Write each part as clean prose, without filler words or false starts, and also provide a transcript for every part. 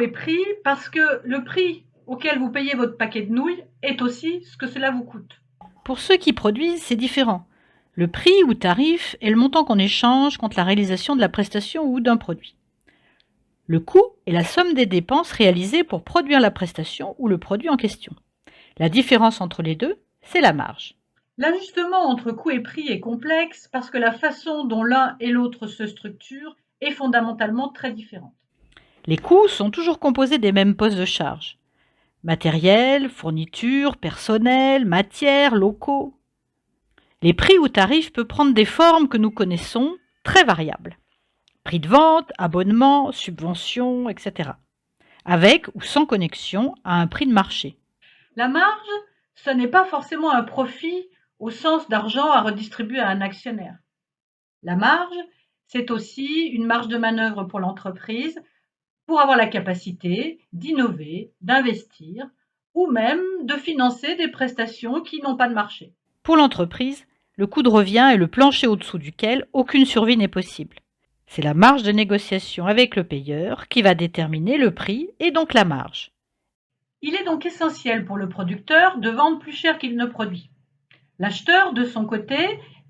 et prix parce que le prix auquel vous payez votre paquet de nouilles est aussi ce que cela vous coûte. Pour ceux qui produisent, c'est différent. Le prix ou tarif est le montant qu'on échange contre la réalisation de la prestation ou d'un produit. Le coût est la somme des dépenses réalisées pour produire la prestation ou le produit en question. La différence entre les deux, c'est la marge. L'ajustement entre coût et prix est complexe parce que la façon dont l'un et l'autre se structurent est fondamentalement très différente. Les coûts sont toujours composés des mêmes postes de charge. Matériel, fourniture, personnel, matières, locaux. Les prix ou tarifs peuvent prendre des formes que nous connaissons, très variables. Prix de vente, abonnement, subvention, etc. Avec ou sans connexion à un prix de marché. La marge, ce n'est pas forcément un profit au sens d'argent à redistribuer à un actionnaire. La marge, c'est aussi une marge de manœuvre pour l'entreprise pour avoir la capacité d'innover, d'investir ou même de financer des prestations qui n'ont pas de marché. Pour l'entreprise, le coût de revient est le plancher au-dessous duquel aucune survie n'est possible. C'est la marge de négociation avec le payeur qui va déterminer le prix et donc la marge. Il est donc essentiel pour le producteur de vendre plus cher qu'il ne produit. L'acheteur, de son côté,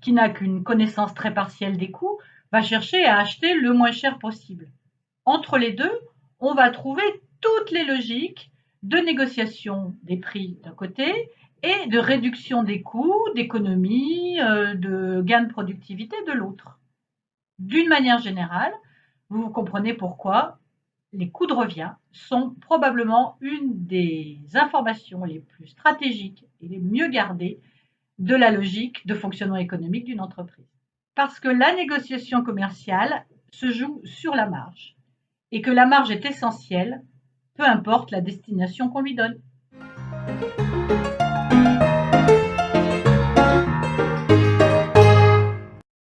qui n'a qu'une connaissance très partielle des coûts, va chercher à acheter le moins cher possible. Entre les deux, on va trouver toutes les logiques de négociation des prix d'un côté et de réduction des coûts, d'économie, de gain de productivité de l'autre. D'une manière générale, vous comprenez pourquoi les coûts de revient sont probablement une des informations les plus stratégiques et les mieux gardées de la logique de fonctionnement économique d'une entreprise. Parce que la négociation commerciale se joue sur la marge et que la marge est essentielle, peu importe la destination qu'on lui donne.